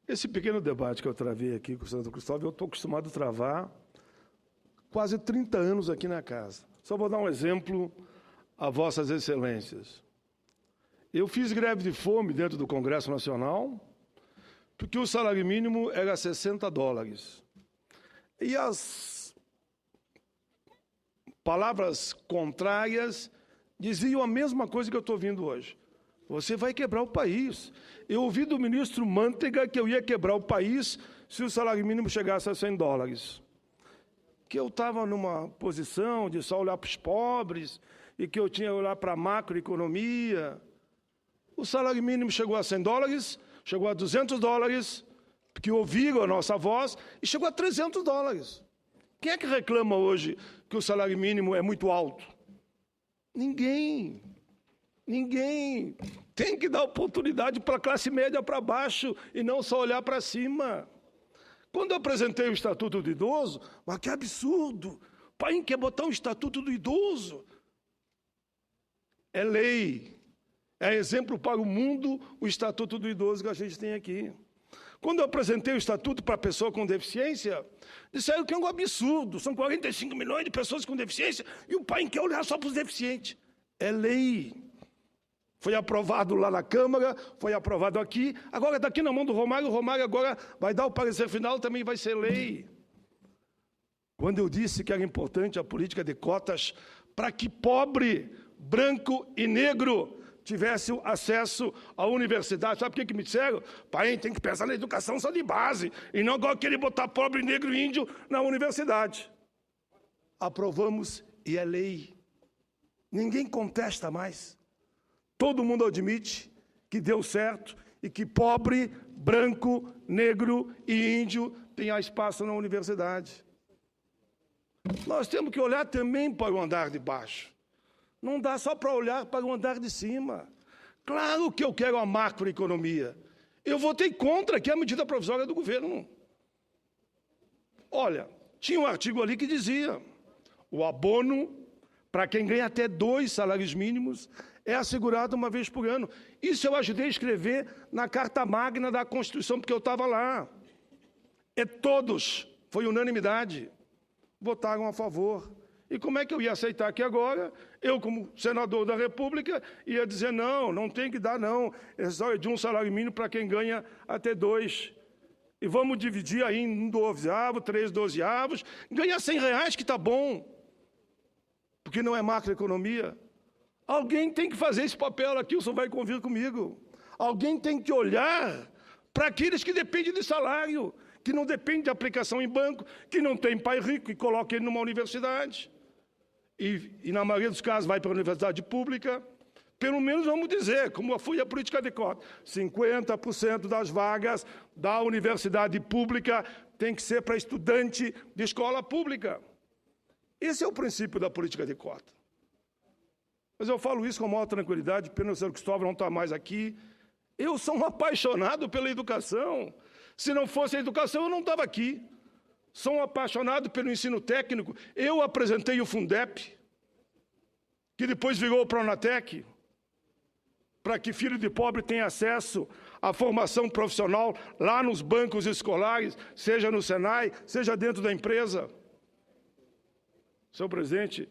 Esse pequeno debate que eu travei aqui com o senador Cristóvão, eu estou acostumado a travar quase 30 anos aqui na casa. Só vou dar um exemplo a vossas excelências. Eu fiz greve de fome dentro do Congresso Nacional porque o salário mínimo era $60. E as palavras contrárias diziam a mesma coisa que eu estou ouvindo hoje. Você vai quebrar o país. Eu ouvi do ministro Manteiga que eu ia quebrar o país se o salário mínimo chegasse a $100. Que eu estava numa posição de só olhar para os pobres e que eu tinha que olhar para a macroeconomia. O salário mínimo chegou a $100, chegou a $200, porque ouviram a nossa voz, e chegou a $300. Quem é que reclama hoje que o salário mínimo é muito alto? Ninguém. Ninguém. Tem que dar oportunidade para a classe média para baixo e não só olhar para cima. Quando eu apresentei o Estatuto do Idoso, mas que absurdo! O país quer botar um Estatuto do Idoso. É lei. É exemplo para o mundo o Estatuto do Idoso que a gente tem aqui. Quando eu apresentei o Estatuto para a pessoa com deficiência, disseram que é um absurdo. São 45 milhões de pessoas com deficiência e o país quer olhar só para os deficientes. É lei. Foi aprovado lá na Câmara, foi aprovado aqui. Agora está aqui na mão do Romário. O Romário agora vai dar o parecer final, também vai ser lei. Quando eu disse que era importante a política de cotas para que pobre, branco e negro tivesse acesso à universidade. Sabe o que me disseram? Pai, tem que pensar na educação só de base, e não agora querer botar pobre, negro e índio na universidade. Aprovamos e é lei. Ninguém contesta mais. Todo mundo admite que deu certo e que pobre, branco, negro e índio tenham espaço na universidade. Nós temos que olhar também para o andar de baixo. Não dá só para olhar para o andar de cima. Claro que eu quero a macroeconomia. Eu votei contra aqui a medida provisória do governo. Olha, tinha um artigo ali que dizia: o abono para quem ganha até 2 salários mínimos é assegurado uma vez por ano. Isso eu ajudei a escrever na Carta Magna da Constituição, porque eu estava lá. E todos, foi unanimidade, votaram a favor. E como é que eu ia aceitar que agora, eu como senador da República, ia dizer não, não tem que dar não, é só de um salário mínimo para quem ganha até 2. E vamos dividir aí em 12avos, 3 12avos, ganhar R$100 que está bom, porque não é macroeconomia. Alguém tem que fazer esse papel aqui, o senhor vai convir comigo. Alguém tem que olhar para aqueles que dependem de salário, que não dependem de aplicação em banco, que não tem pai rico e coloca ele numa universidade. E na maioria dos casos vai para a universidade pública. Pelo menos vamos dizer, como foi a política de cota, 50% das vagas da universidade pública tem que ser para estudante de escola pública. Esse é o princípio da política de cota. Mas eu falo isso com a maior tranquilidade, pena o senhor Cristóvão não está mais aqui. Eu sou um apaixonado pela educação. Se não fosse a educação, eu não estava aqui. Sou um apaixonado pelo ensino técnico. Eu apresentei o Fundep, que depois virou o Pronatec, para que filho de pobre tenha acesso à formação profissional lá nos bancos escolares, seja no Senai, seja dentro da empresa. Senhor presidente,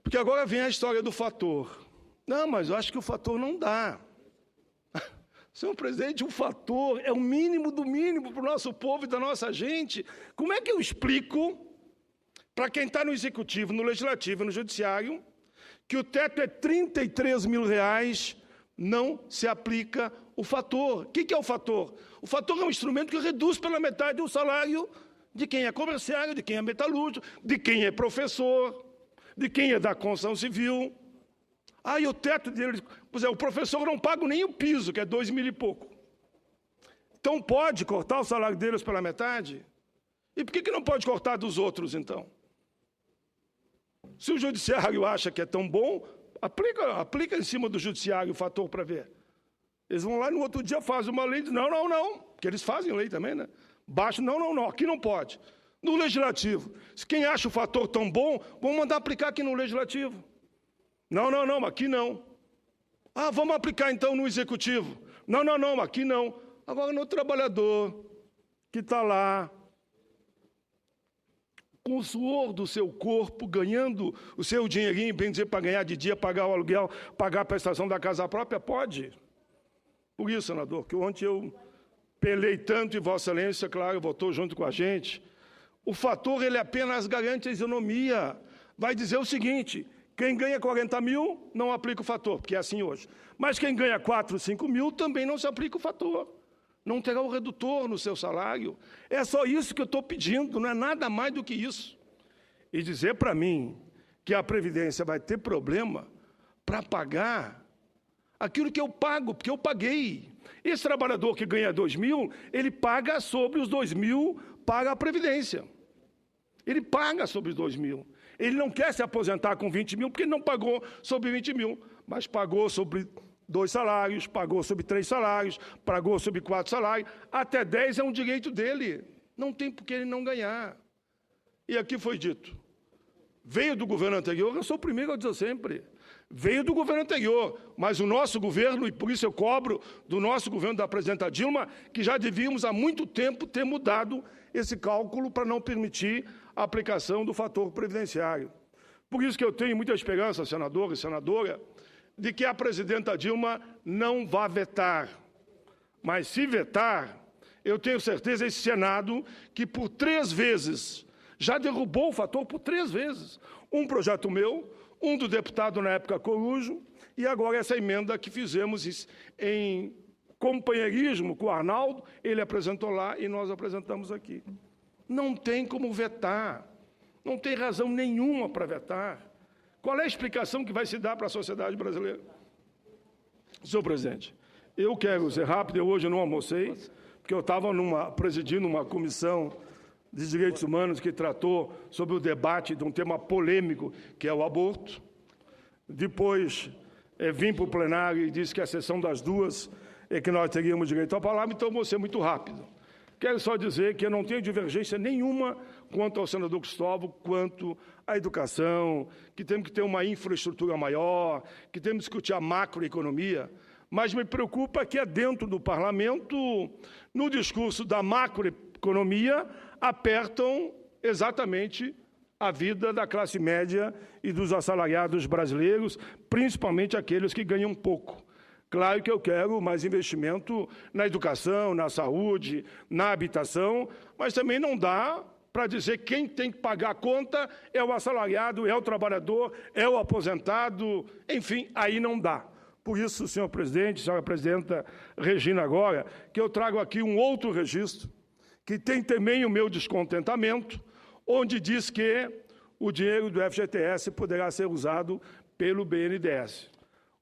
porque agora vem a história do fator. Não, mas eu acho que o fator não dá. Senhor presidente, o fator é o mínimo do mínimo para o nosso povo e da nossa gente. Como é que eu explico para quem está no Executivo, no Legislativo e no Judiciário que o teto é R$33 mil, não se aplica o fator? O que é o fator? O fator é um instrumento que reduz pela metade o salário de quem é comerciário, de quem é metalúrgico, de quem é professor, de quem é da construção civil. E o teto dele, pois é, o professor não paga nem o piso, que é 2 mil e pouco. Então pode cortar o salário deles pela metade? E por que não pode cortar dos outros, então? Se o judiciário acha que é tão bom, aplica em cima do judiciário o fator para ver. Eles vão lá e no outro dia fazem uma lei e dizem, não, porque eles fazem lei também, né? Baixo, não, aqui não pode. No Legislativo, se quem acha o fator tão bom, vamos mandar aplicar aqui no Legislativo. Não, aqui não. Vamos aplicar então no Executivo. Não, aqui não. Agora, no trabalhador que está lá, com o suor do seu corpo, ganhando o seu dinheirinho, bem dizer, para ganhar de dia, pagar o aluguel, pagar a prestação da casa própria, pode. Por isso, senador, que ontem eu pelei tanto e Vossa Excelência, claro, votou junto com a gente. O fator, ele apenas garante a isonomia. Vai dizer o seguinte, quem ganha 40 mil, não aplica o fator, porque é assim hoje. Mas quem ganha 4, 5 mil, também não se aplica o fator. Não terá o redutor no seu salário. É só isso que eu estou pedindo, não é nada mais do que isso. E dizer para mim que a Previdência vai ter problema para pagar aquilo que eu pago, porque eu paguei. Esse trabalhador que ganha 2 mil, ele paga sobre os 2 mil para a Previdência. Ele paga sobre os 2 mil. Ele não quer se aposentar com 20 mil, porque ele não pagou sobre 20 mil, mas pagou sobre 2 salários, pagou sobre 3 salários, pagou sobre 4 salários, até 10 é um direito dele. Não tem por que ele não ganhar. E aqui foi dito, veio do governo anterior, eu sou o primeiro a dizer sempre, veio do governo anterior, mas o nosso governo, e por isso eu cobro do nosso governo, da presidenta Dilma, que já devíamos há muito tempo ter mudado esse cálculo para não permitir a aplicação do fator previdenciário. Por isso que eu tenho muita esperança, senador e senadora, de que a presidenta Dilma não vá vetar. Mas se vetar, eu tenho certeza esse Senado que por 3 vezes já derrubou o fator por 3 vezes. Um projeto meu, um do deputado na época Corujo, e agora essa emenda que fizemos em companheirismo com o Arnaldo, ele apresentou lá e nós apresentamos aqui. Não tem como vetar, não tem razão nenhuma para vetar. Qual é a explicação que vai se dar para a sociedade brasileira? Senhor presidente, eu quero ser rápido, eu hoje não almocei, porque eu estava presidindo uma comissão de direitos humanos que tratou sobre o debate de um tema polêmico, que é o aborto. Depois vim para o plenário e disse que a sessão das 2 é que nós teríamos direito à palavra, então vou ser muito rápido. Quero só dizer que eu não tenho divergência nenhuma quanto ao senador Cristóvão, quanto à educação, que temos que ter uma infraestrutura maior, que temos que discutir a macroeconomia, mas me preocupa que é dentro do parlamento, no discurso da macroeconomia, apertam exatamente a vida da classe média e dos assalariados brasileiros, principalmente aqueles que ganham pouco. Claro que eu quero mais investimento na educação, na saúde, na habitação, mas também não dá para dizer que quem tem que pagar a conta é o assalariado, é o trabalhador, é o aposentado, enfim, aí não dá. Por isso, senhor presidente, senhora presidenta Regina agora, que eu trago aqui um outro registro, que tem também o meu descontentamento, onde diz que o dinheiro do FGTS poderá ser usado pelo BNDES.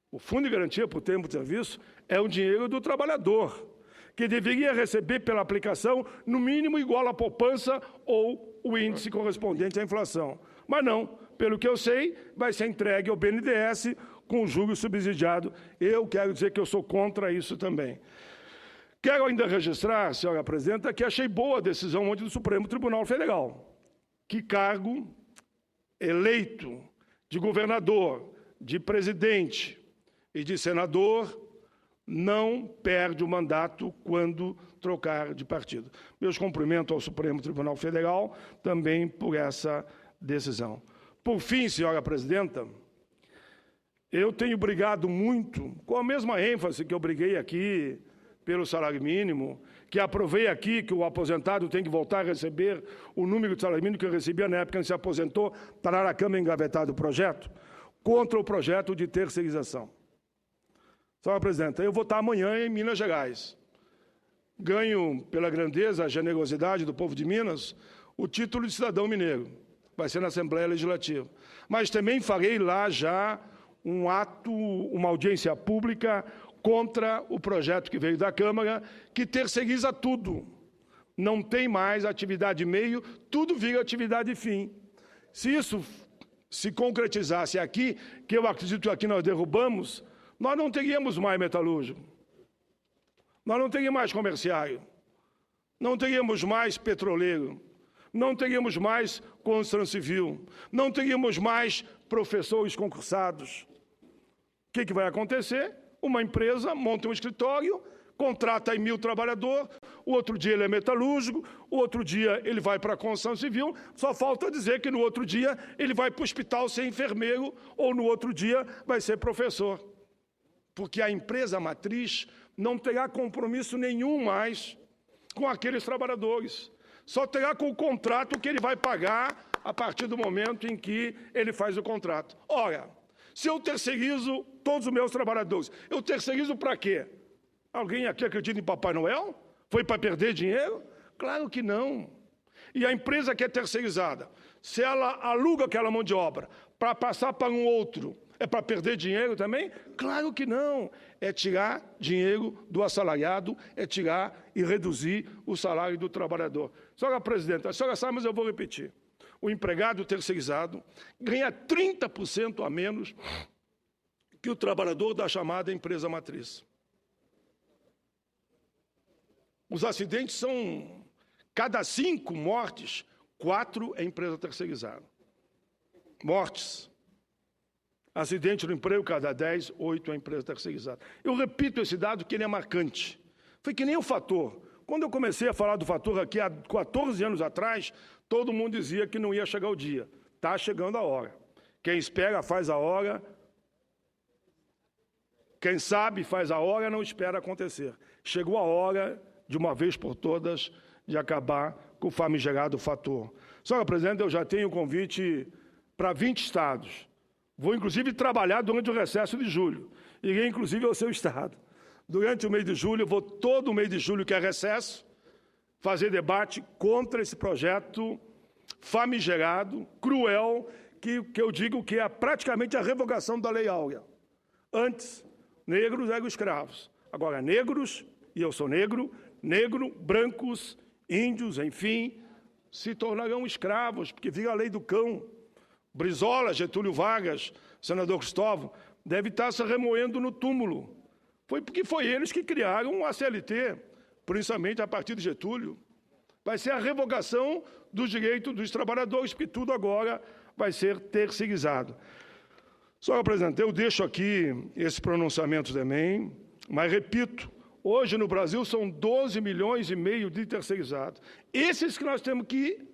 O Fundo de Garantia por Tempo de Serviço é o dinheiro do trabalhador, que deveria receber pela aplicação, no mínimo, igual à poupança ou o índice correspondente à inflação. Mas não, pelo que eu sei, vai ser entregue ao BNDES com juros subsidiados. Eu quero dizer que eu sou contra isso também. Quero ainda registrar, senhora presidenta, que achei boa a decisão ontem do Supremo Tribunal Federal, que cargo eleito de governador, de presidente e de senador não perde o mandato quando trocar de partido. Meus cumprimentos ao Supremo Tribunal Federal também por essa decisão. Por fim, senhora presidenta, eu tenho brigado muito, com a mesma ênfase que eu briguei aqui pelo salário mínimo, que aprovei aqui que o aposentado tem que voltar a receber o número de salário mínimo que eu recebia na época que se aposentou, para na Câmara engavetado o projeto, contra o projeto de terceirização. Senhora presidenta, eu vou estar amanhã em Minas Gerais. Ganho, pela grandeza, a generosidade do povo de Minas, o título de cidadão mineiro. Vai ser na Assembleia Legislativa. Mas também farei lá já um ato, uma audiência pública contra o projeto que veio da Câmara, que terceiriza tudo. Não tem mais atividade meio, tudo vira atividade fim. Se isso se concretizasse aqui, que eu acredito que aqui nós derrubamos, nós não teríamos mais metalúrgico, nós não teríamos mais comerciário, não teríamos mais petroleiro, não teríamos mais construção civil, não teríamos mais professores concursados. O que vai acontecer? Uma empresa monta um escritório, contrata aí 1.000 trabalhadores, o outro dia ele é metalúrgico, o outro dia ele vai para a construção civil, só falta dizer que no outro dia ele vai para o hospital ser enfermeiro ou no outro dia vai ser professor. Porque a empresa matriz não terá compromisso nenhum mais com aqueles trabalhadores. Só terá com o contrato que ele vai pagar a partir do momento em que ele faz o contrato. Ora, se eu terceirizo todos os meus trabalhadores, eu terceirizo para quê? Alguém aqui acredita em Papai Noel? Foi para perder dinheiro? Claro que não. E a empresa que é terceirizada, se ela aluga aquela mão de obra para passar para um outro, é para perder dinheiro também? Claro que não. É tirar dinheiro do assalariado, é tirar e reduzir o salário do trabalhador. Senhora presidenta, a senhora sabe, mas eu vou repetir. O empregado terceirizado ganha 30% a menos que o trabalhador da chamada empresa matriz. Os acidentes são, cada 5 mortes, 4 é empresa terceirizada. Mortes. Acidente no emprego, cada 10, 8 é empresa terceirizada. Eu repito esse dado que ele é marcante. Foi que nem o fator. Quando eu comecei a falar do fator aqui há 14 anos atrás, todo mundo dizia que não ia chegar o dia. Está chegando a hora. Quem espera faz a hora. Quem sabe faz a hora, não espera acontecer. Chegou a hora, de uma vez por todas, de acabar com o famigerado fator. Senhora presidente, eu já tenho convite para 20 estados. Vou, inclusive, trabalhar durante o recesso de julho. Irei, inclusive, ao seu estado. Durante o mês de julho, eu vou todo o mês de julho, que é recesso, fazer debate contra esse projeto famigerado, cruel, que eu digo que é praticamente a revogação da Lei Áurea. Antes, negros eram escravos. Agora, negros, e eu sou negro, brancos, índios, enfim, se tornarão escravos, porque vira a lei do cão. Brizola, Getúlio Vargas, senador Cristóvão, deve estar se remoendo no túmulo. Foi porque foi eles que criaram a CLT, principalmente a partir de Getúlio. Vai ser a revogação dos direitos dos trabalhadores, porque tudo agora vai ser terceirizado. Senhora presidente, eu deixo aqui esse pronunciamento também, mas repito, hoje no Brasil são 12 milhões e meio de terceirizados. Esses que nós temos que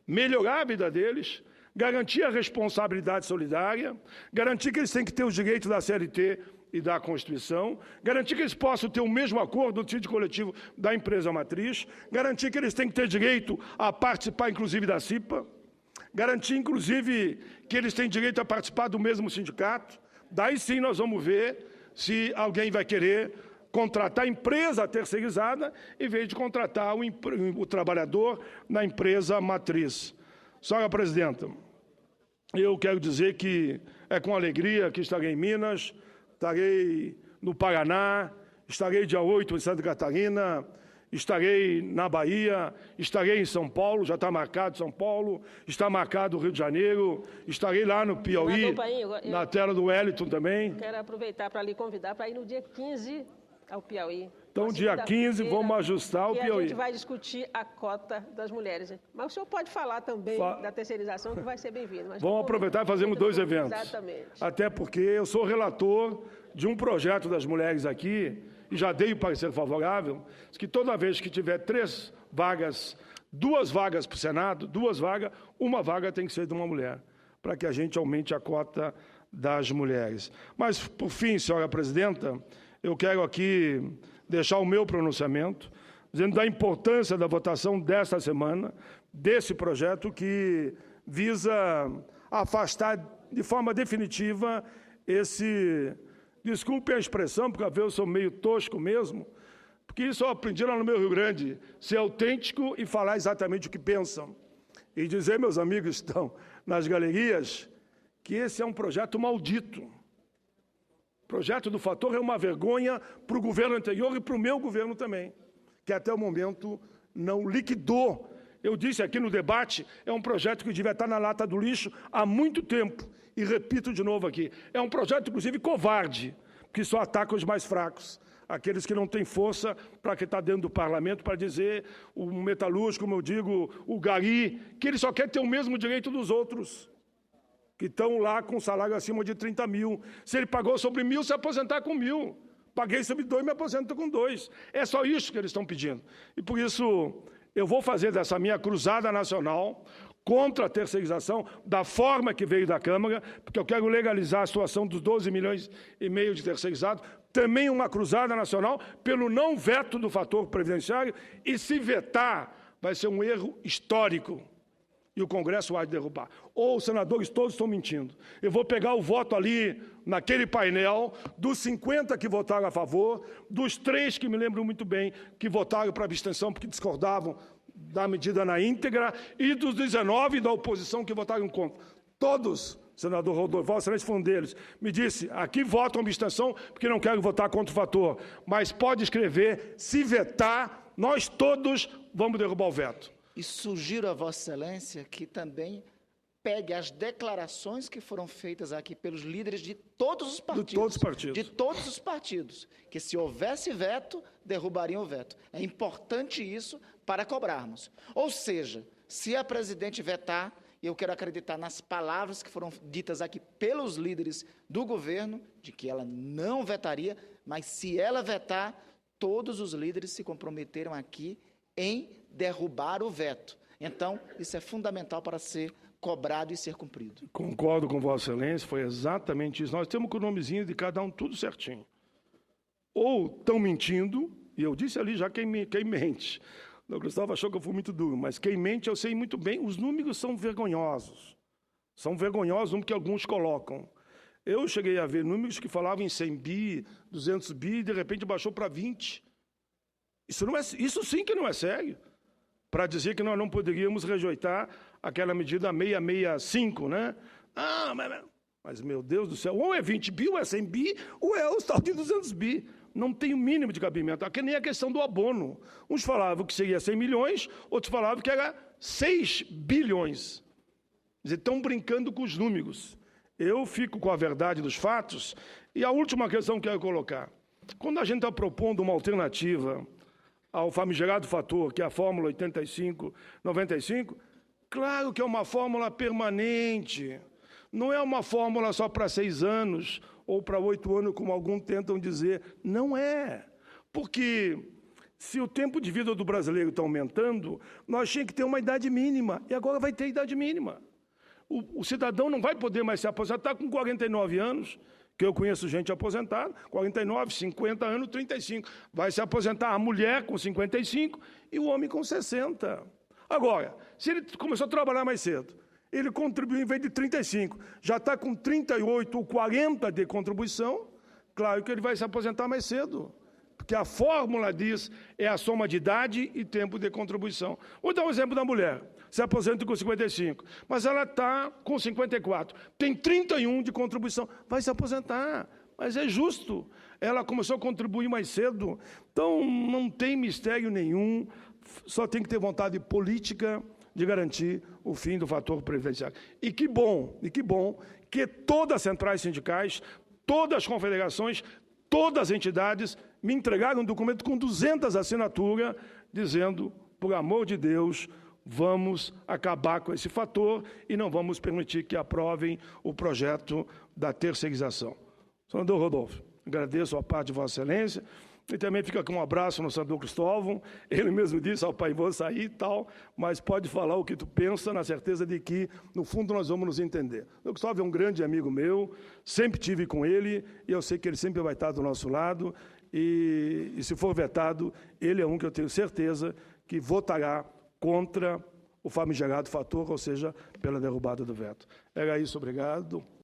melhorar a vida deles, garantir a responsabilidade solidária, garantir que eles têm que ter os direitos da CLT e da Constituição, garantir que eles possam ter o mesmo acordo do título coletivo da empresa matriz, garantir que eles têm que ter direito a participar, inclusive, da CIPA, garantir, inclusive, que eles têm direito a participar do mesmo sindicato. Daí sim nós vamos ver se alguém vai querer contratar a empresa terceirizada em vez de contratar o trabalhador na empresa matriz. Senhora presidenta, eu quero dizer que é com alegria que estarei em Minas, estarei no Paraná, estarei dia 8 em Santa Catarina, estarei na Bahia, estarei em São Paulo, já está marcado São Paulo, está marcado o Rio de Janeiro, estarei lá no Piauí, na terra do Wellington também. Quero aproveitar para lhe convidar para ir no dia 15 ao Piauí. Então, dia 15, vamos ajustar o Piauí. A gente vai discutir a cota das mulheres. Mas o senhor pode falar também da terceirização, que vai ser bem-vindo. Vamos aproveitar e fazemos 2 eventos. Exatamente. Até porque eu sou relator de um projeto das mulheres aqui, e já dei o parecer favorável, que toda vez que tiver 3 vagas, 2 vagas para o Senado, 2 vagas, 1 vaga tem que ser de uma mulher, para que a gente aumente a cota das mulheres. Mas, por fim, senhora presidenta, eu quero aqui deixar o meu pronunciamento, dizendo da importância da votação desta semana, desse projeto que visa afastar de forma definitiva esse, desculpe a expressão, porque às vezes eu sou meio tosco mesmo, porque isso eu aprendi lá no meu Rio Grande, ser autêntico e falar exatamente o que pensam. E dizer, meus amigos que estão nas galerias, que esse é um projeto maldito. O projeto do fator é uma vergonha para o governo anterior e para o meu governo também, que até o momento não liquidou. Eu disse aqui no debate, é um projeto que devia estar na lata do lixo há muito tempo. E repito de novo aqui, é um projeto, inclusive, covarde, que só ataca os mais fracos, aqueles que não têm força para que está dentro do parlamento para dizer, o metalúrgico, como eu digo, o gari, que ele só quer ter o mesmo direito dos outros, que estão lá com salário acima de 30 mil. Se ele pagou sobre 1.000, se aposentar com 1.000. paguei sobre 2, me aposento com 2. É só isso que eles estão pedindo. E por isso eu vou fazer dessa minha cruzada nacional contra a terceirização, da forma que veio da Câmara, porque eu quero legalizar a situação dos 12 milhões e meio de terceirizados, também uma cruzada nacional pelo não veto do fator previdenciário, e se vetar, vai ser um erro histórico. E o Congresso vai derrubar. Ou os senadores todos estão mentindo. Eu vou pegar o voto ali, naquele painel, dos 50 que votaram a favor, dos 3 que me lembro muito bem, que votaram para abstenção porque discordavam da medida na íntegra, e dos 19 da oposição que votaram contra. Todos, senador Rodolfo, Vossa Excelência foi um deles, me disse, aqui votam abstenção porque não quero votar contra o fator, mas pode escrever, se vetar, nós todos vamos derrubar o veto. E sugiro a Vossa Excelência que também pegue as declarações que foram feitas aqui pelos líderes de todos os partidos. De todos os partidos. De todos os partidos. Que se houvesse veto, derrubariam o veto. É importante isso para cobrarmos. Ou seja, se a presidente vetar, e eu quero acreditar nas palavras que foram ditas aqui pelos líderes do governo, de que ela não vetaria, mas se ela vetar, todos os líderes se comprometeram aqui em derrubar o veto. Então, isso é fundamental para ser cobrado e ser cumprido. Concordo com Vossa Excelência, foi exatamente isso. Nós temos com o nomezinho de cada um tudo certinho. Ou estão mentindo, e eu disse ali já quem mente. O Gustavo achou que eu fui muito duro, mas quem mente eu sei muito bem, os números são vergonhosos. São vergonhosos no que alguns colocam. Eu cheguei a ver números que falavam em 100 bi, 200 bi, e de repente baixou para 20. Isso sim que não é sério. Para dizer que nós não poderíamos rejeitar aquela medida 665, né? Mas, meu Deus do céu, ou é 20 bi, ou é 100 bi, ou é o tal de 200 bi. Não tem o mínimo de cabimento. Aqui nem a questão do abono. Uns falavam que seria 100 milhões, outros falavam que era 6 bilhões. Quer dizer, estão brincando com os números. Eu fico com a verdade dos fatos. E a última questão que eu quero colocar. Quando a gente está propondo uma alternativa ao famigerado fator, que é a fórmula 85-95, claro que é uma fórmula permanente. Não é uma fórmula só para 6 anos ou para 8 anos, como alguns tentam dizer. Não é. Porque se o tempo de vida do brasileiro está aumentando, nós tínhamos que ter uma idade mínima. E agora vai ter idade mínima. O cidadão não vai poder mais se aposentar com 49 anos, que eu conheço gente aposentada, 49, 50 anos, 35. Vai se aposentar a mulher com 55 e o homem com 60. Agora, se ele começou a trabalhar mais cedo, ele contribuiu em vez de 35, já está com 38 ou 40 de contribuição, claro que ele vai se aposentar mais cedo. Porque a fórmula diz é a soma de idade e tempo de contribuição. Vou dar um exemplo da mulher. Se aposenta com 55, mas ela está com 54. Tem 31 de contribuição. Vai se aposentar, mas é justo. Ela começou a contribuir mais cedo. Então, não tem mistério nenhum. Só tem que ter vontade política de garantir o fim do fator previdenciário. E que bom que todas as centrais sindicais, todas as confederações, todas as entidades me entregaram um documento com 200 assinaturas, dizendo, por amor de Deus, vamos acabar com esse fator e não vamos permitir que aprovem o projeto da terceirização. Senador Rodolfo, agradeço a parte de Vossa Excelência e também fica aqui um abraço no senador Cristóvão. Ele mesmo disse, pai, vou sair e tal, mas pode falar o que tu pensa, na certeza de que, no fundo, nós vamos nos entender. O Cristóvão é um grande amigo meu, sempre tive com ele e eu sei que ele sempre vai estar do nosso lado e se for vetado, ele é um que eu tenho certeza que votará contra o famigerado fator, ou seja, pela derrubada do veto. Era isso, obrigado.